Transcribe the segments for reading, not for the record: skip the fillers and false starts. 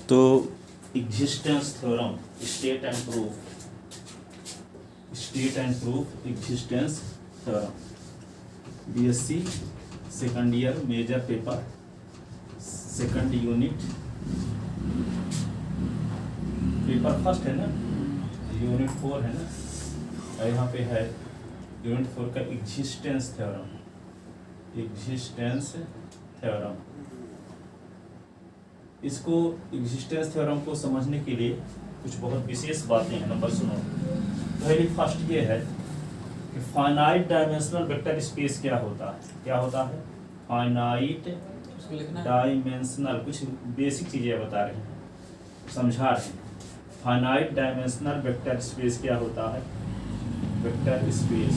तो existence theorem, state and proof existence theorem, BSc second year major paper, second unit, paper first है ना, unit 4 है ना, और यहाँ पे है यूनिट 4 का एग्जिस्टेंस थ्योरम। इसको एग्जिस्टेंस थ्योरम को समझने के लिए कुछ बहुत विशेष बातें हैं। नंबर सुनो, पहली फर्स्ट ये है कि फाइनाइट डायमेंशनल वेक्टर स्पेस क्या होता है। फाइनाइट डायमेंशनल, कुछ बेसिक चीजें बता रहे हैं, समझा रहे हैं। फाइनाइट डायमेंशनल वेक्टर स्पेस क्या होता है? वेक्टर स्पेस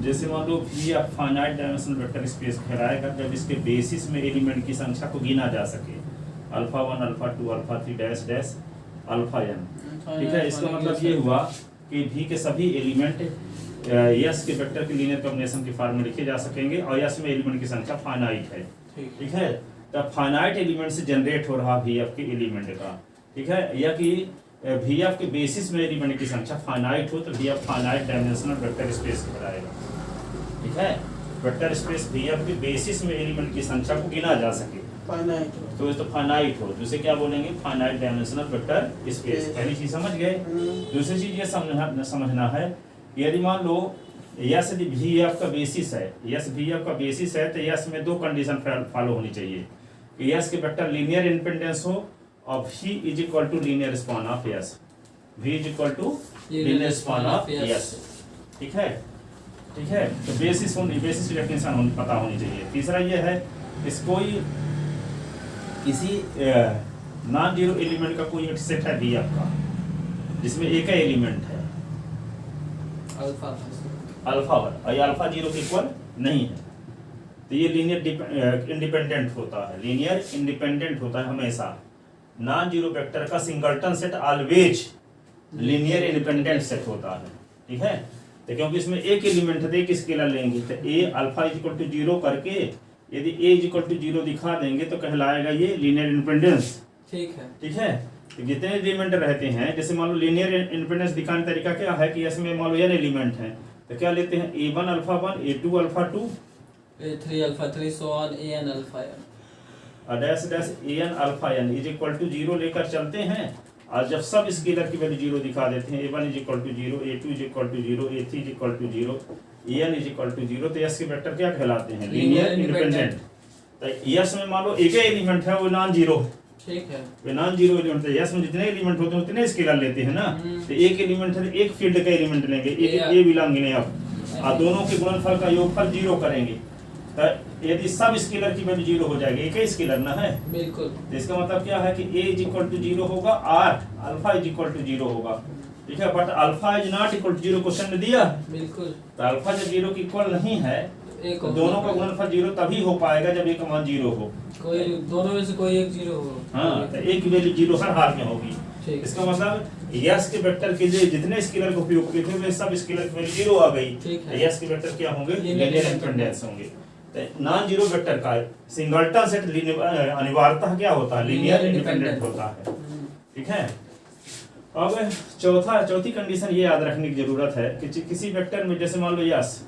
जैसे मान लो भी आप फाइनाइट डायमेंशनल वेक्टर स्पेस कहलाएगा जब इसके बेसिस में एलिमेंट की संख्या को गिना जा सके, alpha 1 alpha 2 alpha 3 dash dash alpha n। ठीक है, इसका मतलब ये हुआ कि भी के सभी एलिमेंट यस के वेक्टर के लीनियर कॉम्बिनेशन के फॉर्म में लिखे जा सकेंगे और यस में एलिमेंट की संख्या फाइनाइट है। ठीक है, तब फाइनाइट एलिमेंट से जनरेट हो रहा भी एफ के एलिमेंट का, ठीक है, या कि भी एफ के बेसिस में एलिमेंट की संख्या फाइनाइट हो तो भी F finite dimensional vector space कहलाएगा। ठीक है, वेक्टर स्पेस भी एफ के बेसिस में एलिमेंट की संख्या को गिना जा सके तो फाइनाइट हो, दूसरे क्या बोलेंगे? Finite dimensional vector space. पहली चीज समझ गए। दूसरी चीज ये समझना है, यदि मान लो यस भी एफ का बेसिस है, यस भी एफ का बेसिस है तो यस में दो कंडीशन फॉलो होनी चाहिए कि यस के वेक्टर लीनियर इंडिपेंडेंस हो और v is equal to linear span of S, v is equal to linear span of S. ठीक है, तो बेसिस डेफिनेशन पता होनी चाहिए। तीसरा ये है इस कोई किसी नॉन जीरो एलिमेंट का कोई एक सेट है भी आपका जिसमें एक ही एलिमेंट है अल्फा 1 और ये अल्फा 0 के इक्वल नहीं है तो ये लीनियर इंडिपेंडेंट होता है हमेशा। नॉन जीरो वेक्टर का singleton set always linear independent set होता है। ठीक है, तो क्योंकि इसमें एक एलिमेंट है तो एक स्केलर लेंगे तो ए अल्फा इज इक्वल टू 0 करके यदि ए इज इक्वल टू 0 दिखा देंगे तो कहलाएगा ये लीनियर इंडिपेंडेंस। ठीक है, तो जितने एलिमेंट रहते हैं, जैसे मान लो लीनियर इंडिपेंडेंस दिखाने का तरीका क्या है कि इसमें मान लो n एलिमेंट है तो क्या लेते हैं a1 alpha 1 a2 alpha 2 a3 alpha 3 so on an alpha n और dash dash an alpha n is equal to 0 लेकर चलते हैं और जब सब स्केलर की वैल्यू 0 दिखा देते हैं a1 is equal to 0 a2 is equal to 0 a3 is equal to 0 an is equal to 0 तो यस के वेक्टर क्या कहलाते हैं? Linear independent. तो यस में मान लो एक ही एलिमेंट है वो नॉन जीरो, ठीक है, वे नॉन जीरो एलिमेंट है। यस में जितने एलिमेंट होते हैं उतने स्केलर लेते हैं ना, तो एक एलिमेंट है तो एक फील्ड का एलिमेंट लेंगे, एक ए बिलोंगिंग अब और दोनों के गुणनफल का योगफल 0 करेंगे तो यदि सब स्केलर की वैल्यू 0 हो जाएगी, एक ही स्केलर ना है बिल्कुल, तो इसका मतलब क्या है कि a इज इक्वल टू 0 होगा और अल्फा इज इक्वल टू 0 होगा। ठीक है, but alpha is not equal to 0 question में दिया बिल्कुल, तो अल्फा जब 0 के इक्वल नहीं है तो दोनों का गुणनफल 0 तभी हो पाएगा जब एक मान 0 हो, कोई दोनों में से कोई एक 0 हो। हाँ, तो एक की वैल्यू 0 हर हाल में होगी। इसका मतलब यस के वेक्टर के लिए जितने स्केलर का उपयोग किए थे वे सब स्केलर की वैल्यू 0 आ गई। यस के वेक्टर क्या होंगे? लीनियर इंडिपेंडेंस होंगे। तो नॉन जीरो वेक्टर का सिंगलटन सेट अनिवार्यतः क्या होता है? लीनियर इंडिपेंडेंट होता है। ठीक है, अब चौथी कंडीशन ये याद रखने की जरूरत है कि किसी वेक्टर में जैसे मान लो S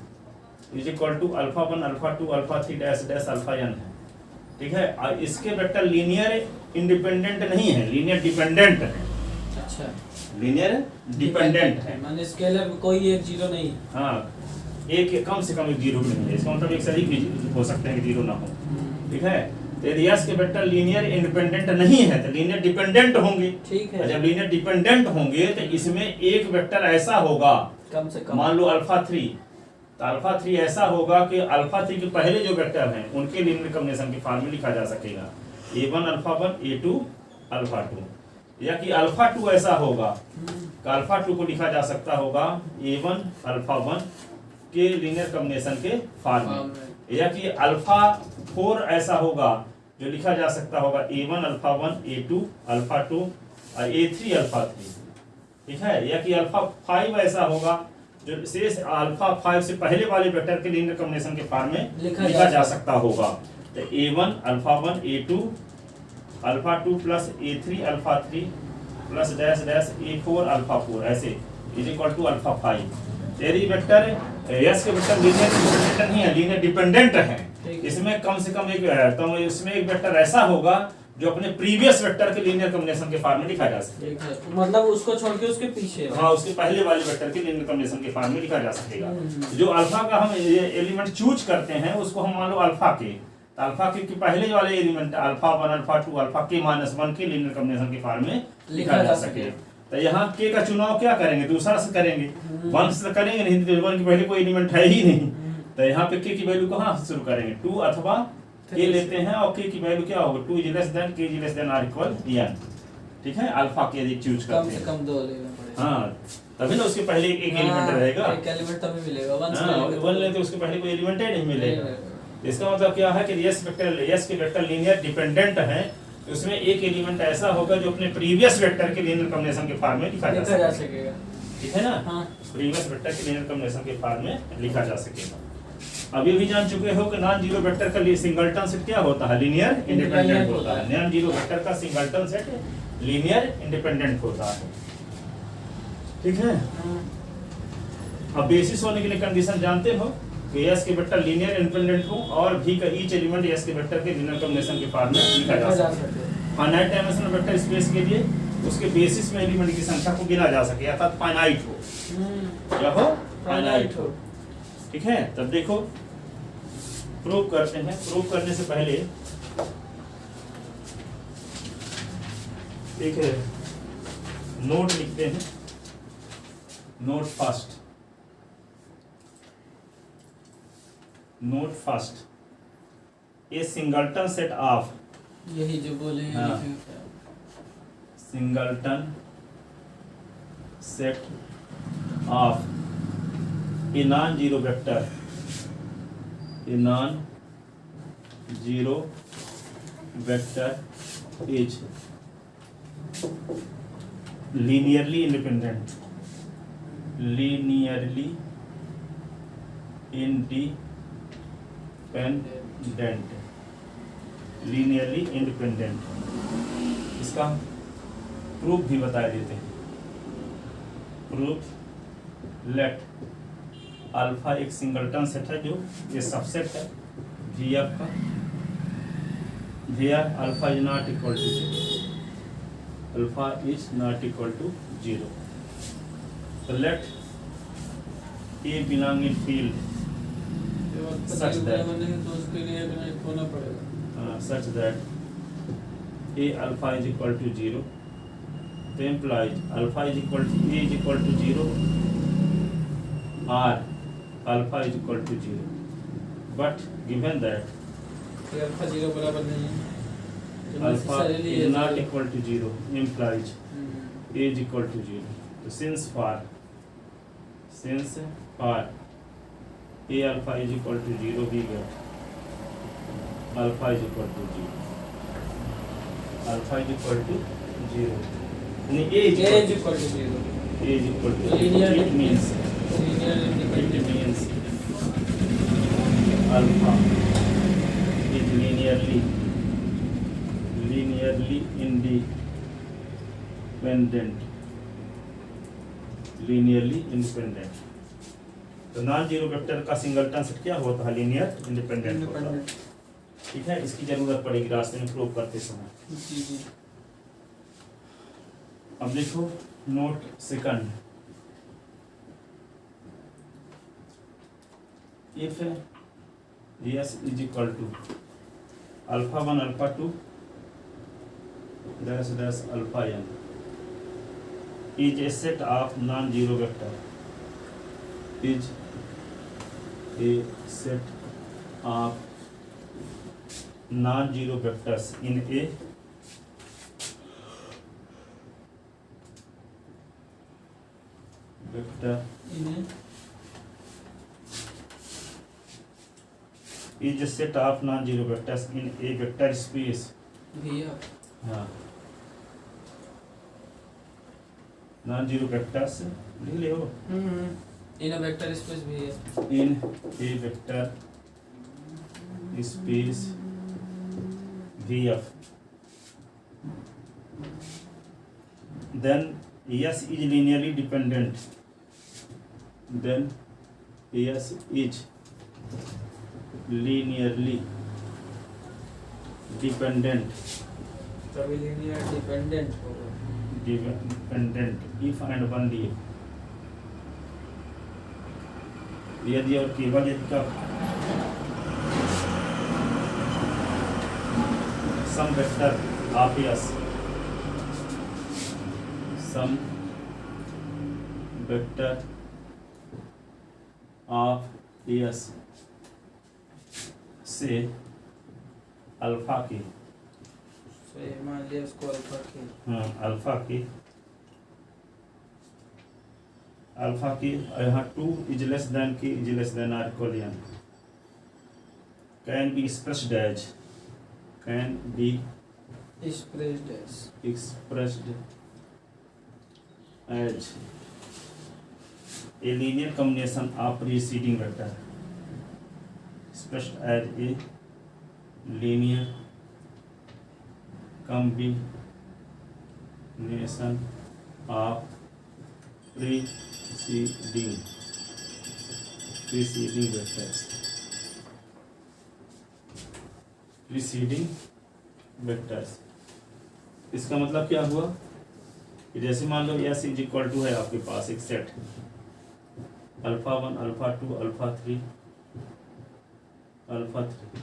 is equal to alpha 1 alpha 2 alpha 3 dash dash alpha n है। ठीक है, और इसके वेक्टर लीनियर इंडिपेंडेंट नहीं है, लीनियर डिपेंडेंट है। अच्छा, लीनियर डिपेंडेंट है माने स्केलर में कोई एक 0 नहीं। हाँ, एक कम से कम एक 0 नहीं है, इसका मतलब एक से अधिक भी हो सकते हैं कि 0 ना हो। ठीक है, तो यदि यस के वेक्टर लीनियर इंडिपेंडेंट नहीं है तो लीनियर डिपेंडेंट होंगे। ठीक है, जब लीनियर डिपेंडेंट होंगे तो इसमें एक वेक्टर ऐसा होगा कम से कम, मान लो अल्फा 3, तो अल्फा 3 ऐसा होगा कि अल्फा 3 के पहले जो वेक्टर हैं उनके लीनियर कॉम्बिनेशन के फॉर्म में लिखा जा सकेगा a1 अल्फा 1 a2 अल्फा 2, या कि अल्फा 2 ऐसा होगा कि अल्फा 2 को लिखा जा सकता होगा a1 अल्फा 1 के लीनियर कॉम्बिनेशन के फॉर्म में, या कि अल्फा 4 ऐसा होगा जो लिखा जा सकता होगा a1 अल्फा 1 a2 अल्फा 2 और a3 अल्फा 3। ठीक है, या कि अल्फा 5 ऐसा होगा जो शेष अल्फा 5 से पहले वाले वेक्टर के लीनियर कॉम्बिनेशन के फॉर्म में लिखा जा सकता होगा। तो a1 alpha 1 a2 alpha 2 plus A3 alpha 3 plus dash dash A4 alpha 4 ऐसे इज इक्वल टू अल्फा 5। यदि वेक्टर एस के वेक्टर लीनियर डिपेंडेंट नहीं है, लीनियर डिपेंडेंट है, इसमें कम से कम इसमें एक वेक्टर ऐसा होगा जो अपने प्रीवियस वेक्टर के लीनियर कॉम्बिनेशन के फॉर्म में लिखा जा सकेगा। मतलब उसको छोड़ के उसके पीछे, हाँ, उसके पहले वाले वेक्टर के लीनियर कॉम्बिनेशन के फॉर्म में लिखा जा सकेगा। जो अल्फा का हम ये एलिमेंट चूज करते हैं उसको हम मान लो अल्फा के, तो अल्फा के पहले वाले एलिमेंट अल्फा 1 अल्फा 2 अल्फा के माइनस 1 के लीनियर कॉम्बिनेशन के फॉर्म में लिखा जा सके। तो यहाँ के का चुनाव क्या करेंगे, दूसरा से करेंगे, 1 से करेंगे नहीं, तो 1 के पहले कोई एलिमेंट है ही नहीं, तो यहाँ पे के की वैल्यू कहाँ से शुरू करेंगे, 2 अथवा के लेते हैं, और के की वैल्यू क्या होगा, 2 is less than k is less than or equal n। ठीक है, अल्फा के यदि चूज करते हैं, कम से कम 2 लेना पड़ेगा। हाँ, तभी ना उसके पहले एक एलिमेंट रहेगा, एक एलिमेंट तभी मिलेगा, 1 से 1 ले तो उसके पहले कोई एलिमेंट ही नहीं मिलेगा। इसका मतलब क्या है कि यस के वेक्टर लीनियर डिपेंडेंट है, तो उसमें एक एलिमेंट ऐसा होगा जो अपने प्रीवियस वेक्टर के लीनियर कॉम्बिनेशन के फॉर्म में लिखा जा सकेगा। ठीक है ना, हाँ। प्रीवियस वेक्टर के लीनियर कॉम्बिनेशन के फॉर्म में लिखा जा सकेगा। अभी भी जान चुके हो कि नॉन जीरो वेक्टर का सिंगलटन सेट क्या होता है, लीनियर इंडिपेंडेंट होता है। नॉन जीरो वेक्टर का सिंगलटन सेट लीनियर इंडिपेंडेंट होता है। ठीक है, अब बेसिस होने के लिए कंडीशन जानते हो कि एस के वेक्टर लीनियर इंडिपेंडेंट हो और भी का ईच एलिमेंट एस के वेक्टर के लीनियर कॉम्बिनेशन के फॉर्म में लिखा जा सकता है। फाइनाइट डायमेंशनल वेक्टर स्पेस के लिए उसके बेसिस में एलिमेंट की संख्या को गिना जा सके, अर्थात फाइनाइट हो, क्या हो, फाइनाइट हो। ठीक है, तब देखो प्रूव करते हैं। प्रूव करने से पहले ठीक है, नोट लिखते हैं। Note first, note first, a singleton set of, यही जो बोले हैं, हाँ, singleton set of a non zero vector, a non zero vector is linearly independent, linearly independent, linearly independent. इसका प्रूफ भी बता देते हैं। प्रूफ, लेट अल्फा एक सिंगलटन सेट है जो ये सबसेट है VF का, where alpha is not equal to 0, alpha is not equal to 0। तो let A belong in field such that तो उसके लिए कनेक्ट होना पड़ेगा, such that a alpha is equal to 0, तो implies alpha is equal to a is equal to 0 or alpha is equal to 0, but given that alpha 0 बराबर नहीं है, तो alpha necessarily is ये not तो- equal to 0 implies a is equal to 0, तो since for a alpha is equal to 0 we get alpha is equal to 0, alpha is equal to 0, यानी a is A is equal equal to 0, to a is equal to 0, Linear it means linear independent, alpha is linearly independent, तो non zero vector का singleton set क्या होता है, linear independent होता है। ठीक है, इसकी जरूरत पड़ेगी रास्ते में प्रूव करते समय। जी जी। अब देखो note second, if S is equal to alpha 1 alpha 2 dash dash alpha n is a set of non-zero vector, is a set of non-zero vectors in a vector इन्हें is a set of non-zero vectors in a vector space, भैया हाँ, non zero vectors लिख ले हो, इन vector space भी है, in a vector space VF then S is linearly dependent, then S is linearly dependent, तभी linear dependent होगा। dependent if and only यदि और केवल यदि का some vector of S, some vector of S से अल्फा की, से मान लिया उसको अल्फा की, हाँ अल्फा की यहाँ 2 is less than k is less than or equal n, can be expressed as, can be expressed as, expressed as a linear combination of preceding vector, expressed as a linear combination of preceding vectors, preceding vectors। इसका मतलब क्या हुआ कि जैसे मान लो S is equal to है आपके पास एक set alpha 1 alpha 2 alpha 3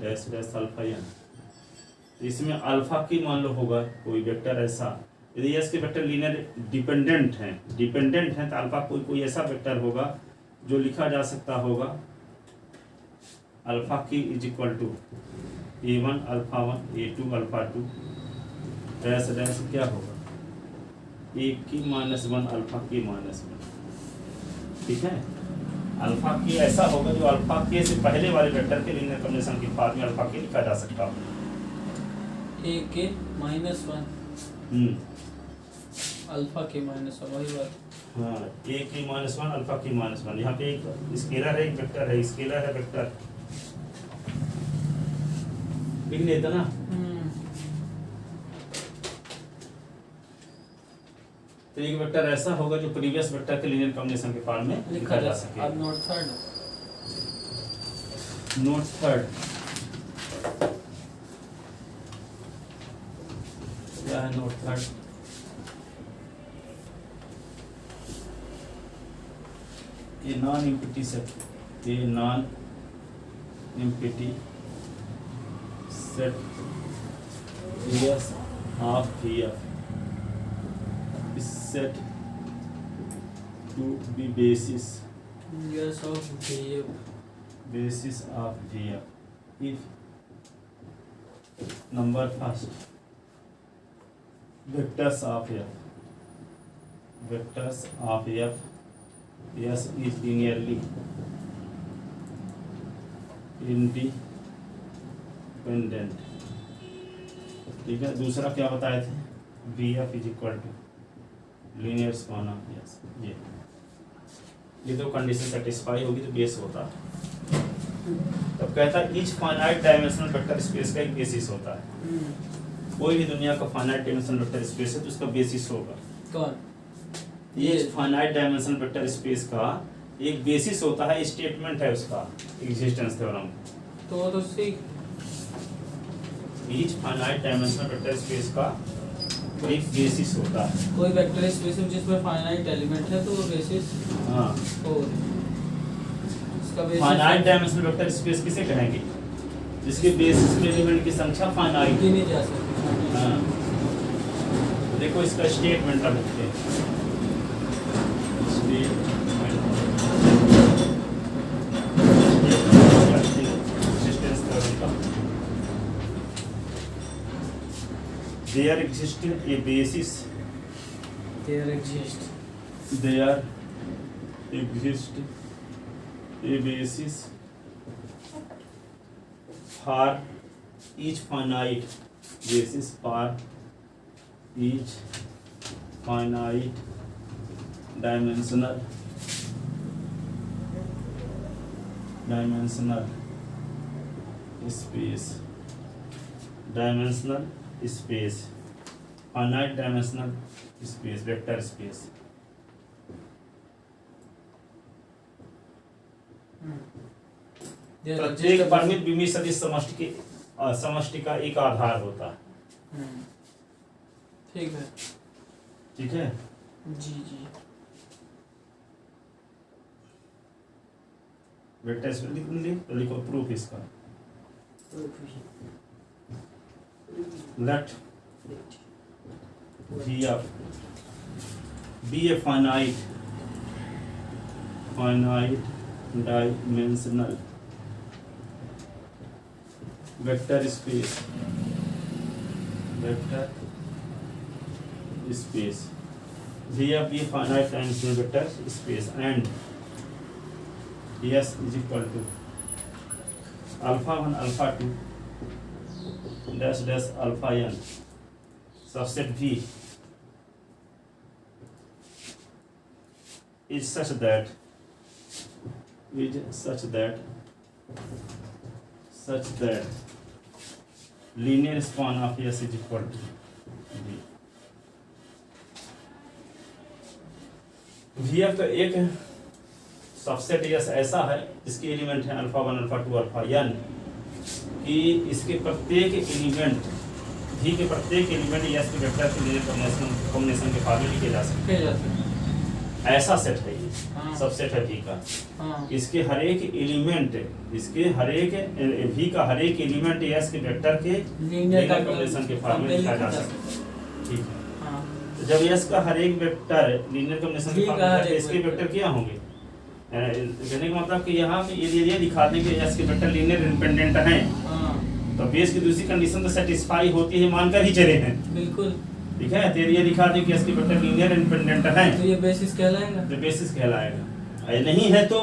dash dash alpha n, इसमें अल्फा की मान लो होगा कोई वेक्टर ऐसा, यदि S के वेक्टर लीनियर डिपेंडेंट हैं तो अल्फा कोई ऐसा वेक्टर होगा जो लिखा जा सकता होगा alpha k is equal to A1 alpha 1 A2 alpha 2 dash dash क्या होगा A की -1 अल्फा की -1, ठीक है। अल्फा की ऐसा होगा जो अल्फा के से पहले वाले वेक्टर के लीनियर कॉम्बिनेशन की फॉर्म में अल्फा के लिखा जा सकता हो, A के -1 अल्फा के -1 वही बात, हाँ A की -1 अल्फा की -1, यहाँ पे एक स्केलर है एक वेक्टर है, स्केलर है वेक्टर लिख लेता ना। तो एक वेक्टर ऐसा होगा जो प्रीवियस वेक्टर के लीनियर कॉम्बिनेशन के फॉर्म में लिखा जा सके। अब नोट थर्ड क्या है? नोट थर्ड ये नॉन एम्प्टी सेट, ये non empty set S of VF is set to be basis yes of VF, basis of VF if number first vectors of F S is linearly independent, ठीक है। दूसरा क्या बताए थे? VF is equal to linear span of S, ये तो condition satisfy होगी तो बेस होता है। तब कहता है each finite dimensional vector space का एक बेसिस होता है। कोई भी दुनिया का फाइनाइट डायमेंशनल वेक्टर स्पेस है तो उसका बेसिस होगा कौन? Each finite dimensional vector space का एक बेसिस होता है, स्टेटमेंट है उसका एग्जिस्टेंस थ्योरम। तो सीख each finite dimensional vector space का एक बेसिस होता है। कोई वेक्टर स्पेस जिसमें फाइनाइट एलिमेंट है तो वो बेसिस, हाँ, इसका basis finite dimensional vector space किसे कहेंगे? जिसके बेसिस में एलिमेंट की संख्या फाइनाइट नहीं जा सकती। हाँ, देखो इसका स्टेटमेंट अब लिखते हैं। There exists a basis. There exists a basis for each finite dimensional space finite dimensional space, vector space. प्रत्येक परिमित विमीय सदिश समष्टि का एक आधार होता है। ठीक है, ठीक है जी जी। वेक्टर स्पेस लिख लीजिए तो लिखो प्रूफ इसका। Let VF be a finite dimensional vector space VF be a finite dimensional vector space and S is equal to alpha 1 alpha 2 dash dash alpha n subset V is such that linear span of S is equal to V। VF का एक subset S ऐसा है इसके element है alpha 1 alpha 2 alpha n कि इसके प्रत्येक element V के प्रत्येक एलिमेंट S के वेक्टर के लिए कॉम्बिनेशन के फॉर्मूले लिखे जा सकते हैं। ऐसा सेट है ये, सबसेट है V का। इसके हर एक एलिमेंट V का हर एक एलिमेंट S के वेक्टर के लीनियर कॉम्बिनेशन के फॉर्मूले लिखा जा सकता है। ठीक है, तो जब S का हर एक वेक्टर लीनियर कॉम्बिनेशन के फॉर्मूले इसके वेक्टर क्या होंगे, कहने का मतलब कि यहाँ पे ये दिखा दें कि S के वेक्टर लीनियर इंडिपेंडेंट हैं, तो बेस की दूसरी कंडीशन तो सेटिस्फाई होती है मानकर ही चले हैं। बिल्कुल ठीक है, तो ये दिखा दें कि S के वेक्टर लीनियर इंडिपेंडेंट हैं, तो ये बेसिस कहलाएगा। तो बेसिस कहलाएगा। ये नहीं है तो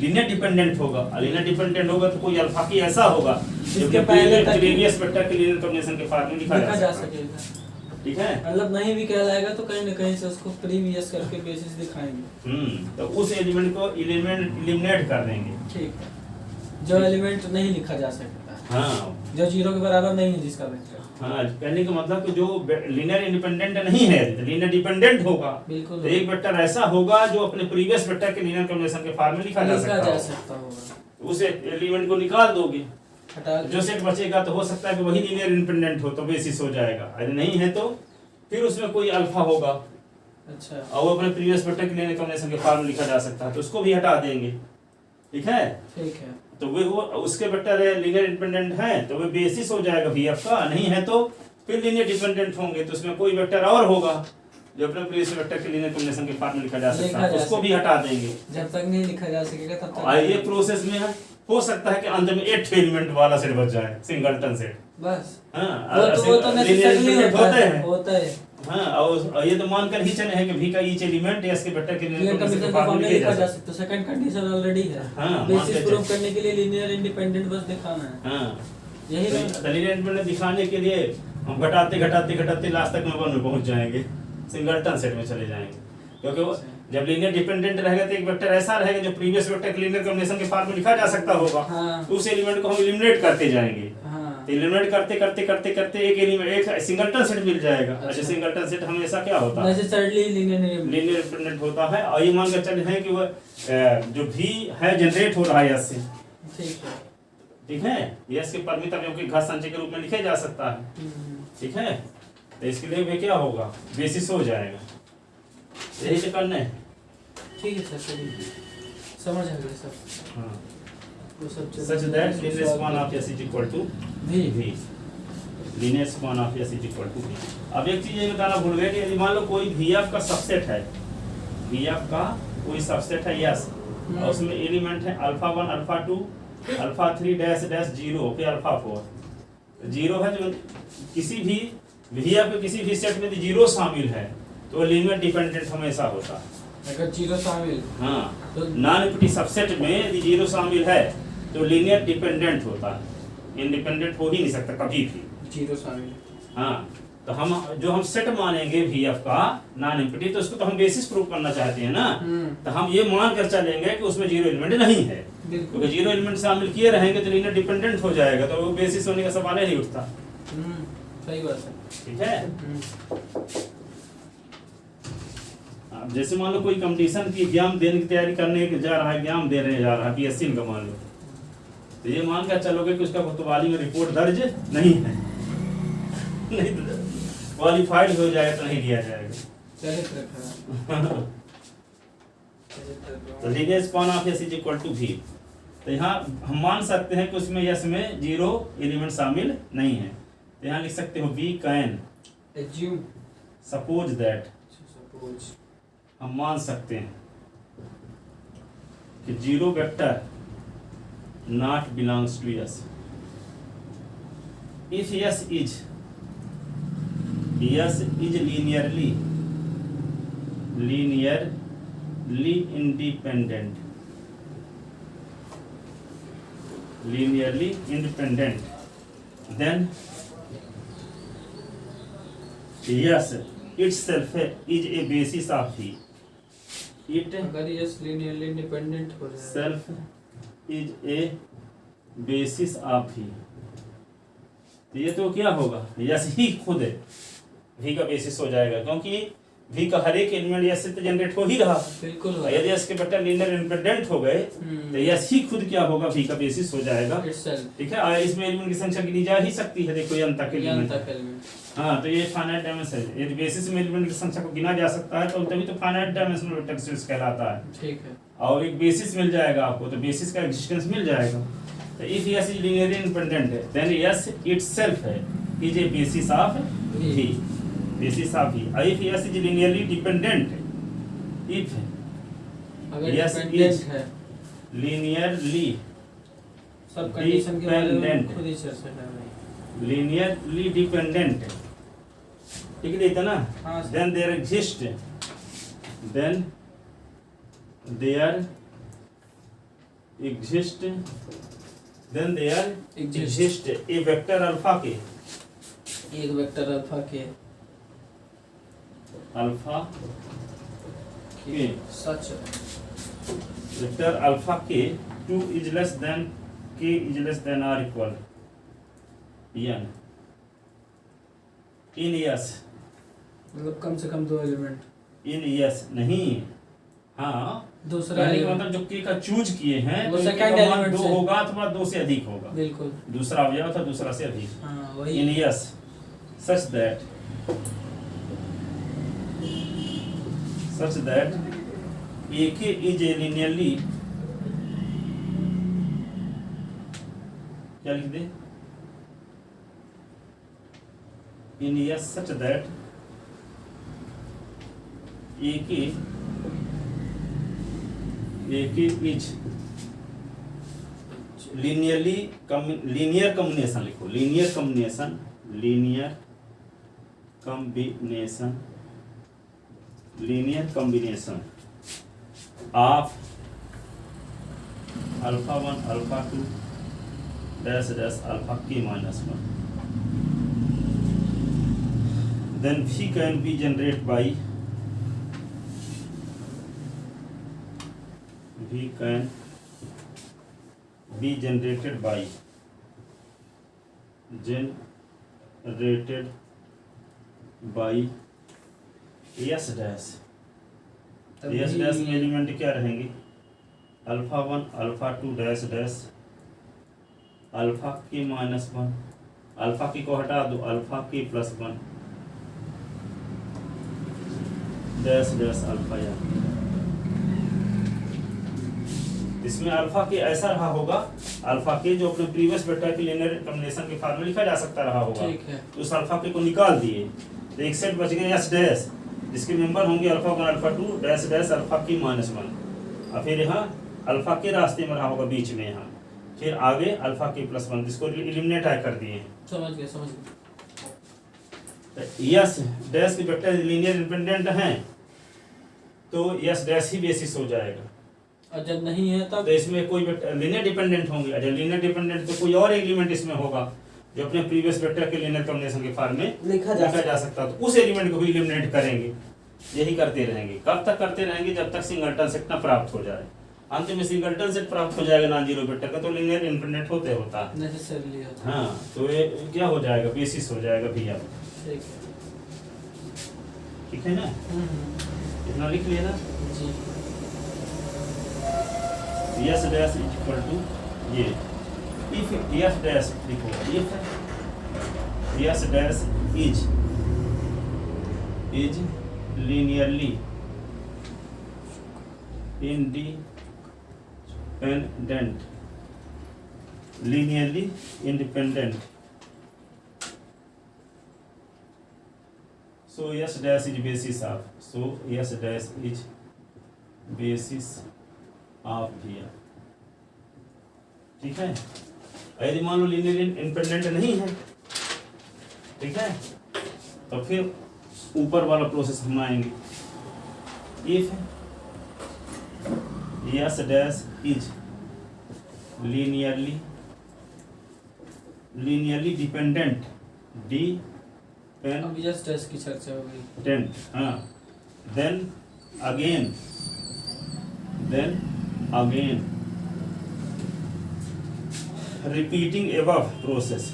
लीनियर डिपेंडेंट होगा, लीनियर डिपेंडेंट होगा तो कोई अल्फा की ऐसा होगा जिसके पहले तक प्रीवियस वेक्टर के लीनियर कॉम्बिनेशन के फॉर्मूले लिखा जा सकेगा। ठीक है, मतलब नहीं भी कहलाएगा तो कहीं ना कहीं से उसको प्रीवियस करके बेसिस दिखाएंगे। तो उस एलिमेंट को एलिमिनेट कर देंगे। ठीक है, जो एलिमेंट नहीं लिखा जा सकता, हाँ, जो 0 के बराबर नहीं है जिसका वेक्टर। हाँ, कहने का मतलब कि जो लीनियर इंडिपेंडेंट नहीं है, लीनियर डिपेंडेंट होगा। बिल्कुल, तो एक वेक्टर ऐसा होगा जो अपने प्रीवियस वेक्टर के लीनियर कॉम्बिनेशन के फॉर्मूले लिखा जा सकता होगा। उस एलिमेंट को निकाल दोगे, जो सेट बचेगा तो हो सकता है कि वही लीनियर इंडिपेंडेंट हो तो बेसिस हो जाएगा, अगर नहीं है तो फिर उसमें कोई अल्फा होगा। अच्छा, और वो अपने प्रीवियस वेक्टर के लीनियर कॉम्बिनेशन के फॉर्मूले लिखा जा सकता है, तो उसको भी हटा देंगे। ठीक है, तो वो उसके वेक्टर लीनियर इंडिपेंडेंट है तो वो बेसिस हो जाएगा VF का, नहीं है तो फिर लीनियर डिपेंडेंट होंगे तो उसमें कोई वेक्टर और होगा जो अपने प्रीवियस वेक्टर के लीनियर कॉम्बिनेशन के फॉर्मूले लिखा जा सकता है, उसको भी हटा देंगे। जब तक नहीं लिखा जा सकेगा तब तक ये प्रोसेस में है। हो सकता है कि अंत में 8 एलिमेंट वाला सेट बच जाए, सिंगलटन सेट। बस हाँ, वो तो नेसेसरी होता है। हाँ, और ये तो मानकर ही चले हैं कि V का ईच एलिमेंट S के वेक्टर के लीनियर कॉम्बिनेशन के फॉर्मूले लिखा जा सकता है। सेकंड कंडीशन ऑलरेडी है। हाँ, बेसिस प्रूव करने के लिए लीनियर इंडिपेंडेंट बस दिखाना है। हाँ, यही लीनियर इंडिपेंडेंट दिखाने के लिए हम घटाते लास्ट तक में 1 में पहुंच जाएंगे, सिंगलटन सेट में चले जाएंगे। क्योंकि वो जब लीनियर डिपेंडेंट रहेगा तो एक वेक्टर ऐसा रहेगा जो प्रीवियस वेक्टर के लीनियर कॉम्बिनेशन के फॉर्मूले लिखा जा सकता होगा। हाँ, उस एलिमेंट को हम एलिमिनेट करते जाएंगे। तो एलिमिनेट करते एक एलिमेंट एक सिंगलटन सेट मिल जाएगा। अच्छा, सिंगलटन सेट हमेशा क्या होता है, नेसेसरली लीनियर इंडिपेंडेंट होता है। और ये मान कर चले हैं कि वो जो V है जनरेट हो रहा है S से। ठीक है, S के परिमित अवयव के घात संचय के रूप में लिखे जा सकता है। ठीक है, तो इसके लिए भी क्या होगा, बेसिस हो जाएगा। यही तो करना है। ठीक है सर, समझ आ गया सब। हाँ, वो सब such that linear span of S is equal to V। linear span of S is equal to V। अब एक चीज ये बताना भूल गए कि यदि मान लो कोई VF का सबसेट है, VF का कोई सबसेट है S, और उसमें एलिमेंट है alpha 1 alpha 2 alpha 3 dash dash 0 पे अल्फा 4। 0 है जो किसी भी VF के किसी भी सेट में 0 शामिल है तो लीनियर डिपेंडेंट हमेशा होता है। अगर 0 शामिल, हाँ, तो नॉन एम्प्टी सबसेट में यदि 0 शामिल है तो लीनियर डिपेंडेंट होता है, इंडिपेंडेंट हो ही नहीं सकता कभी भी। 0 शामिल, हाँ, तो हम सेट मानेंगे VF का नॉन एम्प्टी, तो उसको तो हम बेसिस प्रूव करना चाहते हैं ना। तो हम ये मान कर चलेंगे कि उसमें 0 एलिमेंट नहीं है, क्योंकि 0 एलिमेंट शामिल किए रहेंगे तो लीनियर डिपेंडेंट हो जाएगा, तो वो बेसिस होने का सवाल ही नहीं उठता। सही बात है। ठीक है। जैसे मान लो कोई कंपटीशन की एग्जाम देने की तैयारी करने जा रहा है, एग्जाम देने जा रहा है PSC का मान लो, तो ये मान कर चलोगे कि उसका कोतवाली में रिपोर्ट दर्ज नहीं है, नहीं तो क्वालिफाइड हो जाए तो नहीं लिया जाएगा। चरित्र खराब। तो लीजिए span of S is equal to V। तो यहाँ हम मान सकते हैं कि उसमें यस में 0 एलिमेंट शामिल नहीं है, तो यहाँ लिख सकते हो we can Assume, suppose that, suppose, हम मान सकते हैं कि 0 vector not belongs to S if S is linearly independent, linearly independent, then yes itself is a basis of V। it अगर यस linearly independent हो जाए self is a basis of V। तो ये तो क्या होगा, यस ही खुद V का बेसिस हो जाएगा, क्योंकि V का हर एक एलिमेंट यस से तो जनरेट हो ही रहा। बिल्कुल और यदि इसके वेक्टर लीनियर इंडिपेंडेंट हो गए तो यस ही खुद क्या होगा, V का बेसिस हो जाएगा। itself, ठीक है, इसमें एलिमेंट की संख्या गिनी जा ही सकती है, देखो ये अंत तक एलिमेंट। हाँ, तो ये फाइनाइट डायमेंशन है, यदि बेसिस में एलिमेंट की संख्या को गिना जा सकता है तो तभी तो फाइनाइट डायमेंशनल वेक्टर स्पेस कहलाता है। ठीक है। और एक बेसिस मिल जाएगा आपको, तो बेसिस का एग्जिस्टेंस मिल जाएगा। तो if S is linearly independent है देन यस इटसेल्फ है is a basis of V, basis of V। if yes is linearly dependent, if अगर यस डिपेंडेंट इज है लीनियरली सब कंडीशन के बारे में dependent, खुद ही चर्चा कर रहे हैं। लीनियरली डिपेंडेंट, ठीक है इतना। हाँ sir. Then there exist, then there exist, then there exist a vector alpha k, एक वेक्टर अल्फा के अल्फा के सच वेक्टर अल्फा के 2 is less then k is less then और इक्वल n इन यस, मतलब कम से कम 2 एलिमेंट, इन यस नहीं, हाँ दूसरा यानी कि element, मतलब जो k का चूज किए हैं वो तो second इनका मान element 2 से। होगा अथवा 2 से अधिक होगा, बिल्कुल दूसरा अवयव था दूसरा से अधिक। हाँ वही in S such that AK is a linearly, क्या लिख दे, in S such that AK is linear combination लिखो, linear combination of alpha 1 alpha 2 dash dash alpha k minus 1, then V can be generated by S dash। S dash में element क्या रहेंगे, alpha 1 alpha 2 dash dash alpha के minus 1, alpha के को हटा दो, alpha के प्लस 1 डैश डैश अल्फा या। इसमें अल्फा के ऐसा रहा होगा, अल्फा के जो अपने प्रीवियस वेक्टर के लीनियर कॉम्बिनेशन के फॉर्म में लिखा जा सकता रहा होगा, ठीक है। तो उस अल्फा के को निकाल दिए तो एक सेट बच गया एस डैश, जिसके मेंबर होंगे alpha 1 alpha 2 dash dash alpha की माइनस 1, और फिर यहाँ अल्फा के रास्ते में रहा होगा बीच में, यहाँ फिर आगे अल्फा के प्लस 1, जिसको एलिमिनेट कर दिए। समझ गए तो यस डैश के वेक्टर लीनियर इंडिपेंडेंट हैं तो यस डैश ही बेसिस हो जाएगा, और जब नहीं है तब तो इसमें कोई लीनियर डिपेंडेंट होंगे, जब लीनियर डिपेंडेंट तो कोई और एलिमेंट इसमें होगा जो अपने प्रीवियस वेक्टर के लीनियर कॉम्बिनेशन के फॉर्म में लिखा जा सकता, तो उस एलिमेंट को भी एलिमिनेट करेंगे। यही करते रहेंगे, कब तक करते रहेंगे, जब तक सिंगलटन सेट ना प्राप्त हो जाए। अंत में सिंगलटन सेट प्राप्त हो जाएगा नॉन जीरो वेक्टर का, तो लीनियर इंडिपेंडेंट होता है नेसेसरीली होता है। हाँ, तो ये क्या हो जाएगा, बेसिस हो जाएगा भैया। ठीक है। ठीक है ना। इतना लिख लिया ना, जी। S dash is equal to ये, इफ यस डैश लिखो, if S dash is linearly independent, linearly independent, so yes dash is basis of, so yes dash is basis of here, ठीक है। यदि मान लो लीनियरली इंडिपेंडेंट नहीं है, ठीक है, तो फिर ऊपर वाला प्रोसेस हम आएंगे, if yes dash is linearly dependent, अब यस डैश की चर्चा हो गई। हाँ, then again repeating above process,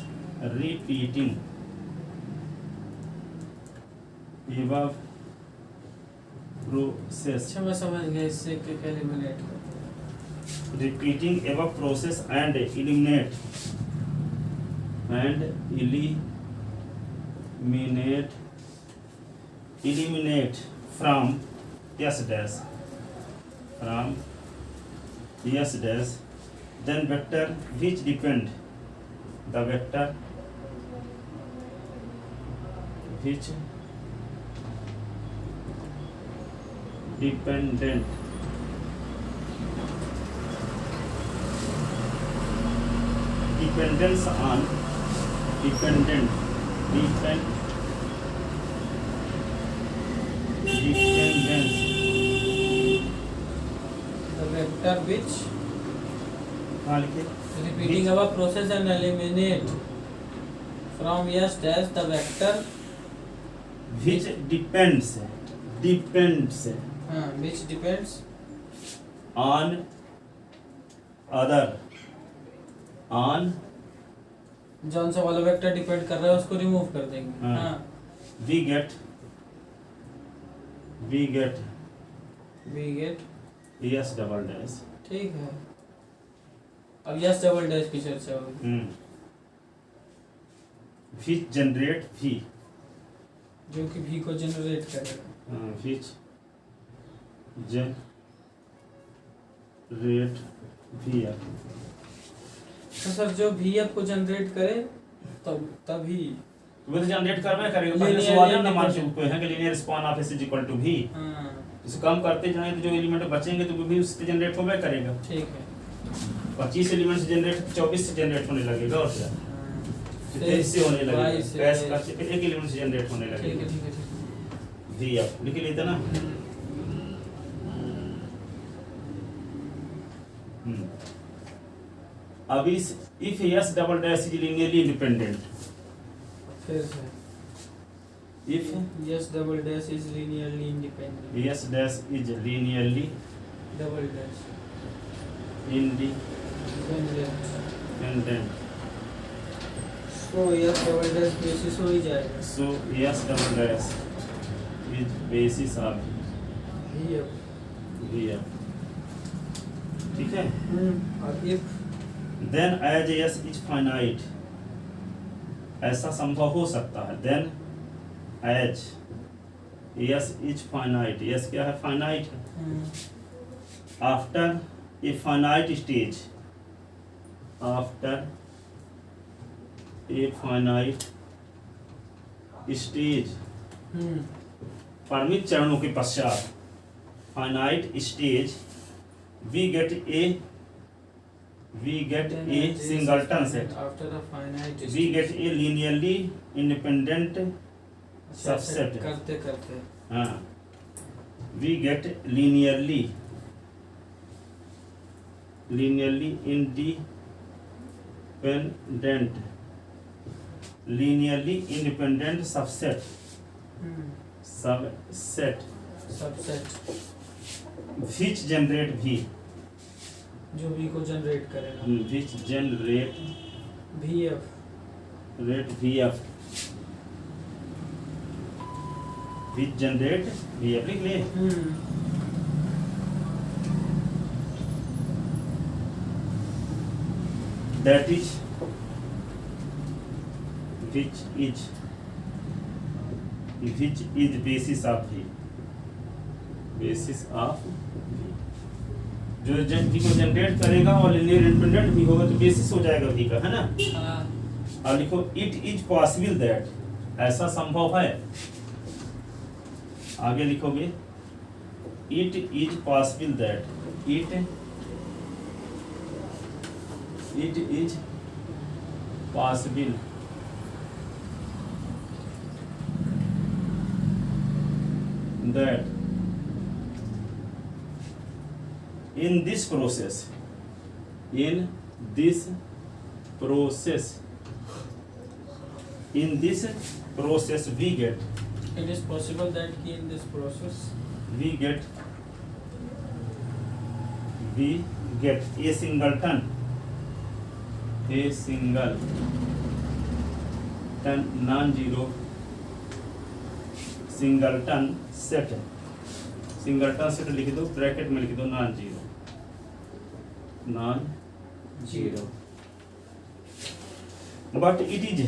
repeating above process, अच्छा मैं समझ गया, इससे क्या एलिमिनेट कर, repeating above process and eliminate from yes dash, then vector which depend, the vector which dependent dependence on dependence the vector which हाँ लिखिए, repeating our process and eliminate from yes dash the vector which depends which depends on जौन सा वाला vector depend कर रहा है उसको remove कर देंगे। हाँ। हाँ, we get yes double dash, ठीक है। अब यस डबल डैश की चर्चा होगी, which generate v, जो कि भी को जनरेट करेगा। which generate v, तो सर जो भी को जनरेट करे तभी वो तो जनरेट करना करेगा, Linear पहले सवाल ना मान independent। चुके हैं कि linear span of S is equal to v, हाँ इसे कम करते जाएं तो जो एलिमेंट बचेंगे तो वो भी उससे जनरेट होगा करेगा, ठीक है। 25 एलिमेंट से जनरेट 24 से जनरेट होने लगेगा, और क्या हाँ, 23 से होने लगेगा, 22 से, कैश करके फिर एक एलिमेंट से जनरेट होने ठीक है लगेगा, ठीक है ठीक v आप लिख लेते ना। अब इस if yes double dash is linearly independent, फिर से if yes double dash is linearly independent, yes dash is linearly double dash independent, so yes double dash basis हो ही जाएगा। so yes double dash is basis of ये here, ठीक है। और if then as yes is finite, ऐसा संभव हो सकता है, then as yes is finite, yes क्या है, finite है, after a finite stage, after a finite stage, परिमित चरणों के पश्चात, finite stage, we get a singleton set, after a finite we get a linearly independent subset, करते करते हाँ, we get linearly independent subset subset which generate v, जो भी को जनरेट करेगा, which generate VF rate vf, which generate VF लिख लिए that is which is basis of V, basis of V, जो V को जनरेट करेगा और लीनियर इंडिपेंडेंट भी होगा तो बेसिस हो जाएगा V का, है ना। अब लिखो इट इज पॉसिबल दैट, ऐसा संभव है। आगे लिखोगे it is possible that, it is possible that in this process we get, it is possible that in this process we get a singleton non-zero singleton set लिख दो, bracket में लिख दो non zero, but it is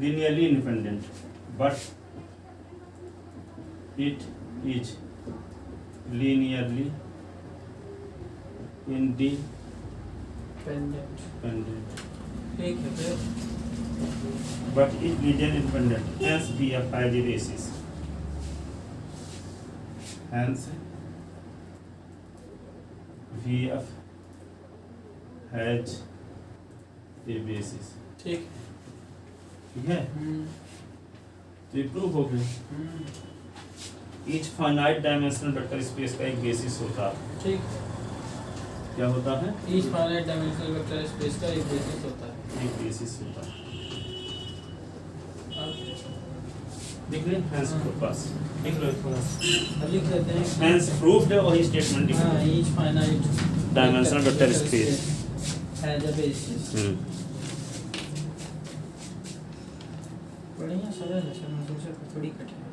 linearly independent, but it is linearly independent, ठीक है फिर but it is linearly independent, hence VF has a basis, hence VF has a basis, ठीक है। तो ये प्रूफ हो गया each finite dimensional vector space का एक बेसिस होता है। ठीक, क्या होता है? Each finite dimensional vector space का एक बेसिस होता है, एक बेसिस होता है। अब लिख ले हैंस प्रूफ, बस लिख लो थोड़ा सा, अब लिख लेते हैं हैंस प्रूफ्ड है वही स्टेटमेंट लिख लो। Each finite dimensional vector space has a basis. बढ़िया सरल है, सर मैं सोचा थोड़ी कठिन है।